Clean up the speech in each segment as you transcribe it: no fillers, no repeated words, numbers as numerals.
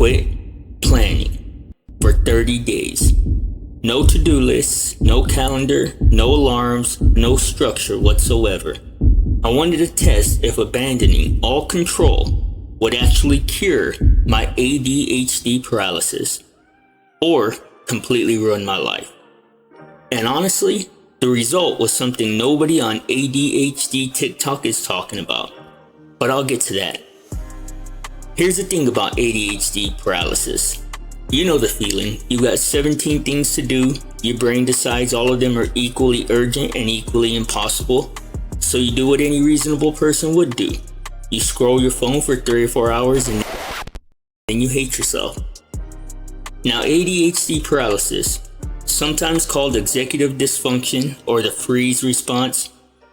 quit planning for 30 days. No to-do lists, no calendar, no alarms, no structure whatsoever. I wanted to test if abandoning all control would actually cure my ADHD paralysis or completely ruin my life. And honestly, the result was something nobody on ADHD TikTok is talking about. But I'll get to that. Here's the thing about ADHD paralysis. You know the feeling. You got 17 things to do. Your brain decides all of them are equally urgent and equally impossible. So you do what any reasonable person would do. You scroll your phone for 3 or 4 hours and then you hate yourself. Now, ADHD paralysis, sometimes called executive dysfunction or the freeze response,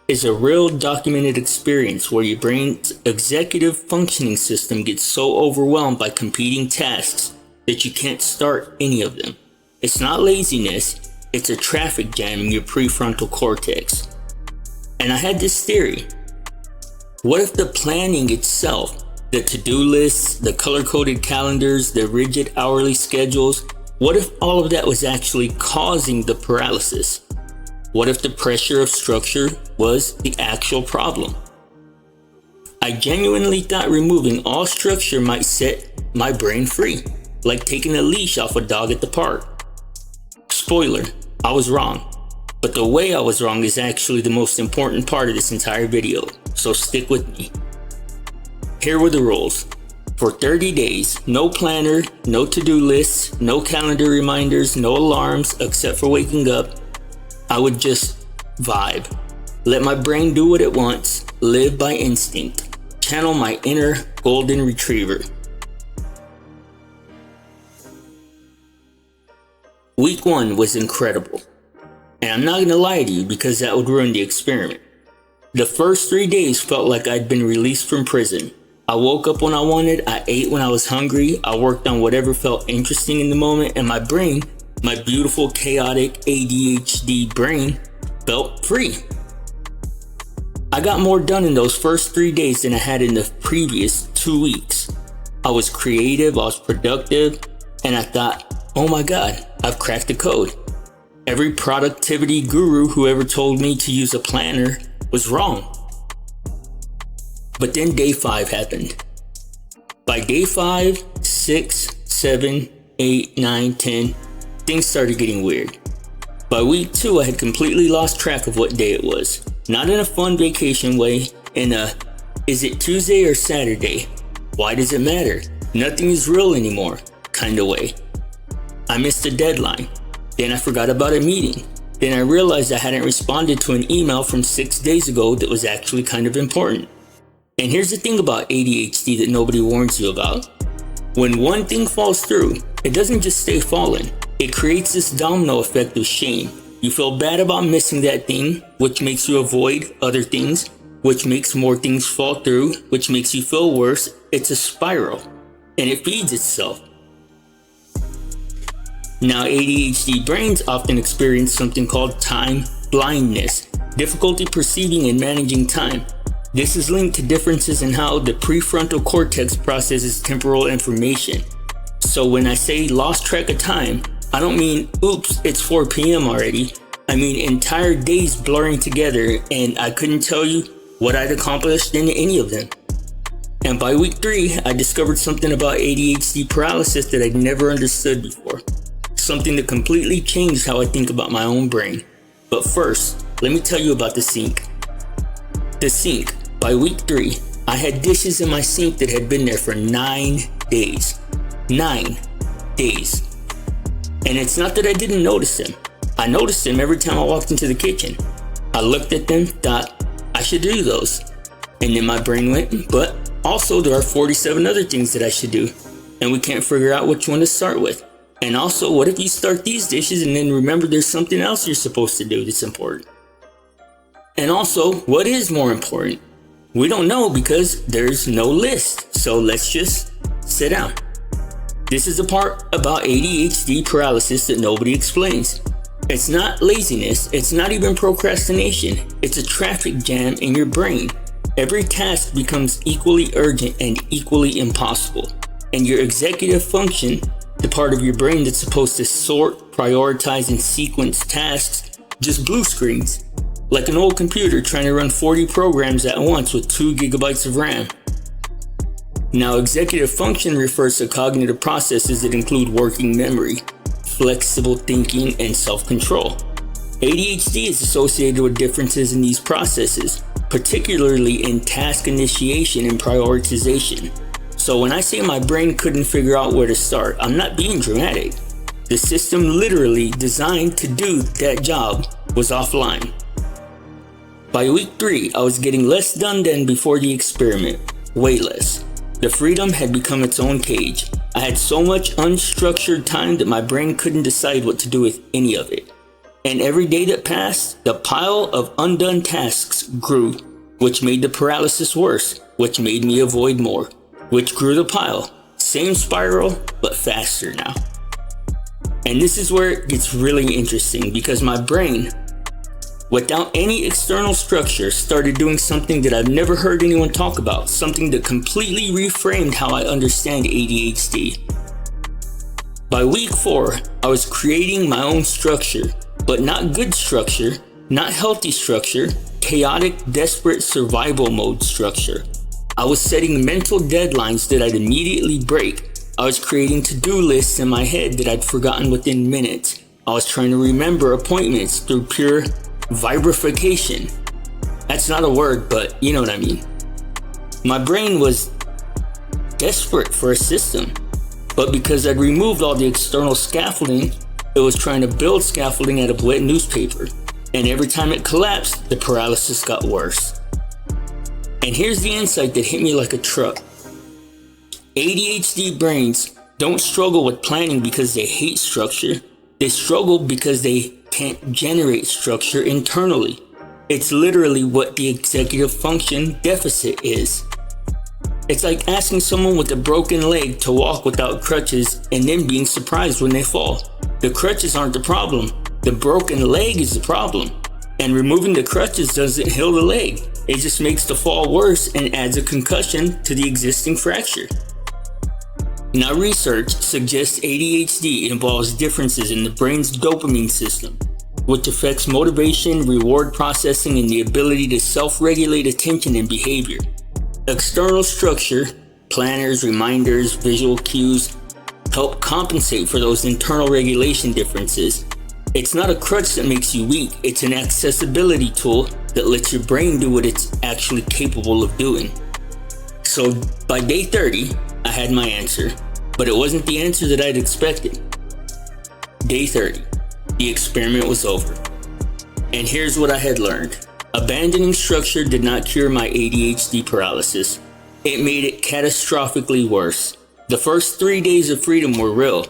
is a real documented experience where your brain's executive functioning system gets so overwhelmed by competing tasks that you can't start any of them. It's not laziness, it's a traffic jam in your prefrontal cortex. And I had this theory. What if the planning itself, the to-do lists, the color-coded calendars, the rigid hourly schedules, what if all of that was actually causing the paralysis? What if the pressure of structure was the actual problem? I genuinely thought removing all structure might set my brain free, like taking a leash off a dog at the park. Spoiler, I was wrong. But the way I was wrong is actually the most important part of this entire video, so stick with me. Here were the rules. For 30 days, no planner, no to-do lists, no calendar reminders, no alarms except for waking up. I would just vibe. Let my brain do what it wants, live by instinct, channel my inner golden retriever. Week 1 was incredible. And I'm not gonna lie to you because that would ruin the experiment. The first 3 days felt like I'd been released from prison. I woke up when I wanted, I ate when I was hungry, I worked on whatever felt interesting in the moment, and my brain, my beautiful chaotic ADHD brain, felt free. I got more done in those first 3 days than I had in the previous 2 weeks. I was creative, I was productive, and I thought, oh my God, I've cracked the code. Every productivity guru who ever told me to use a planner was wrong. But then day 5 happened. By day 5, 6, 7, 8, 9, 10, things started getting weird. By week 2, I had completely lost track of what day it was. Not in a fun vacation way, in a, is it Tuesday or Saturday? Why does it matter? Nothing is real anymore kind of way. I missed a deadline. Then I forgot about a meeting. Then I realized I hadn't responded to an email from 6 days ago that was actually kind of important. And here's the thing about ADHD that nobody warns you about. When one thing falls through, it doesn't just stay falling. It creates this domino effect of shame. You feel bad about missing that thing, which makes you avoid other things, which makes more things fall through, which makes you feel worse. It's a spiral, and it feeds itself. Now, ADHD brains often experience something called time blindness, difficulty perceiving and managing time. This is linked to differences in how the prefrontal cortex processes temporal information. So when I say lost track of time, I don't mean, oops, it's 4 p.m. already. I mean entire days blurring together and I couldn't tell you what I'd accomplished in any of them. And by week 3, I discovered something about ADHD paralysis that I'd never understood before. Something that completely changed how I think about my own brain. But first, let me tell you about the sink. The sink. By week 3, I had dishes in my sink that had been there for 9 days. 9 days. And it's not that I didn't notice them. I noticed them every time I walked into the kitchen. I looked at them, thought, I should do those. And then my brain went, but also there are 47 other things that I should do. And we can't figure out which one to start with. And also, what if you start these dishes and then remember there's something else you're supposed to do that's important? And also, what is more important? We don't know because there's no list. So let's just sit down. This is the part about ADHD paralysis that nobody explains. It's not laziness. It's not even procrastination. It's a traffic jam in your brain. Every task becomes equally urgent and equally impossible. And your executive function, the part of your brain that's supposed to sort, prioritize, and sequence tasks, just blue screens. Like an old computer trying to run 40 programs at once with 2 gigabytes of RAM. Now, executive function refers to cognitive processes that include working memory, flexible thinking, and self-control. ADHD is associated with differences in these processes, particularly in task initiation and prioritization. So when I say my brain couldn't figure out where to start, I'm not being dramatic. The system literally designed to do that job was offline. By week 3, I was getting less done than before the experiment, way less. The freedom had become its own cage. I had so much unstructured time that my brain couldn't decide what to do with any of it. And every day that passed, the pile of undone tasks grew, which made the paralysis worse, which made me avoid more, which grew the pile. Same spiral, but faster now. And this is where it gets really interesting, because my brain, without any external structure, started doing something that I've never heard anyone talk about, something that completely reframed how I understand ADHD. By week 4, I was creating my own structure, but not good structure, not healthy structure, chaotic, desperate survival mode structure. I was setting mental deadlines that I'd immediately break. I was creating to-do lists in my head that I'd forgotten within minutes. I was trying to remember appointments through pure vibrification. That's not a word, but you know what I mean. My brain was desperate for a system, but because I'd removed all the external scaffolding, it was trying to build scaffolding out of wet newspaper. And every time it collapsed, the paralysis got worse. And here's the insight that hit me like a truck. ADHD brains don't struggle with planning because they hate structure. They struggle because they can't generate structure internally. It's literally what the executive function deficit is. It's like asking someone with a broken leg to walk without crutches and then being surprised when they fall. The crutches aren't the problem. The broken leg is the problem. And removing the crutches doesn't heal the leg. It just makes the fall worse and adds a concussion to the existing fracture. Now, research suggests ADHD involves differences in the brain's dopamine system, which affects motivation, reward processing, and the ability to self-regulate attention and behavior. External structure, planners, reminders, visual cues, help compensate for those internal regulation differences. It's not a crutch that makes you weak, it's an accessibility tool that lets your brain do what it's actually capable of doing. So by day 30, I had my answer, but it wasn't the answer that I'd expected. Day 30, the experiment was over. And here's what I had learned. Abandoning structure did not cure my ADHD paralysis. It made it catastrophically worse. The first 3 days of freedom were real,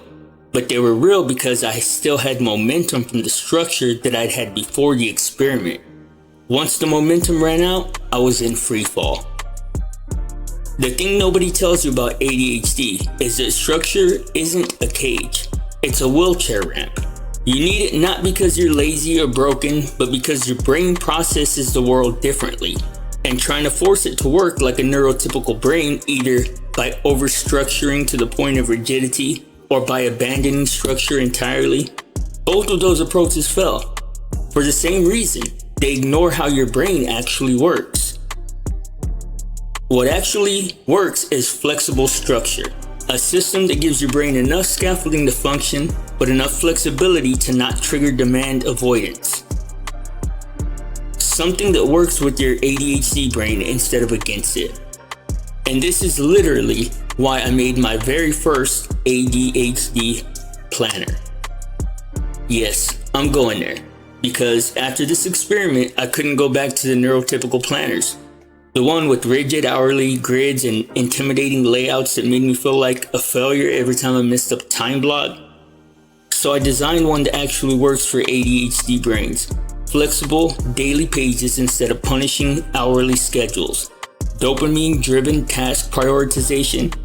but they were real because I still had momentum from the structure that I'd had before the experiment. Once the momentum ran out, I was in free fall. The thing nobody tells you about ADHD is that structure isn't a cage, it's a wheelchair ramp. You need it not because you're lazy or broken, but because your brain processes the world differently. And trying to force it to work like a neurotypical brain, either by overstructuring to the point of rigidity or by abandoning structure entirely, both of those approaches fail. For the same reason, they ignore how your brain actually works. What actually works is flexible structure, a system that gives your brain enough scaffolding to function, but enough flexibility to not trigger demand avoidance. Something that works with your ADHD brain instead of against it. And this is literally why I made my very first ADHD planner. Yes, I'm going there, because after this experiment, I couldn't go back to the neurotypical planners. The one with rigid hourly grids and intimidating layouts that made me feel like a failure every time I missed a time block. So I designed one that actually works for ADHD brains. Flexible daily pages instead of punishing hourly schedules. Dopamine-driven task prioritization.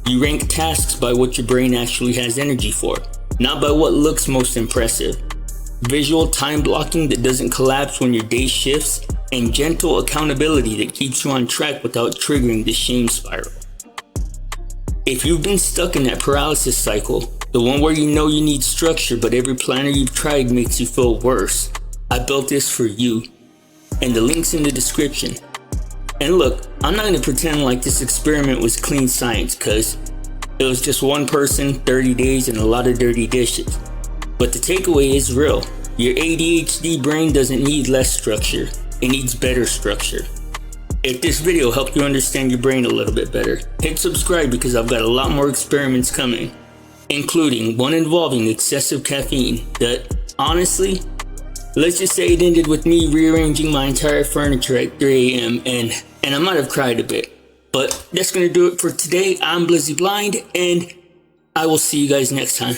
You rank tasks by what your brain actually has energy for, not by what looks most impressive. Visual time blocking that doesn't collapse when your day shifts, and gentle accountability that keeps you on track without triggering the shame spiral. If you've been stuck in that paralysis cycle, the one where you know you need structure but every planner you've tried makes you feel worse, I built this for you. And the link's in the description. And look, I'm not going to pretend like this experiment was clean science, cause it was just one person, 30 days, and a lot of dirty dishes. But the takeaway is real. Your ADHD brain doesn't need less structure, it needs better structure. If this video helped you understand your brain a little bit better, hit subscribe because I've got a lot more experiments coming, including one involving excessive caffeine that, honestly, let's just say it ended with me rearranging my entire furniture at 3 a.m. and I might have cried a bit. But that's gonna do it for today. I'm Blizzy Blind, and I will see you guys next time.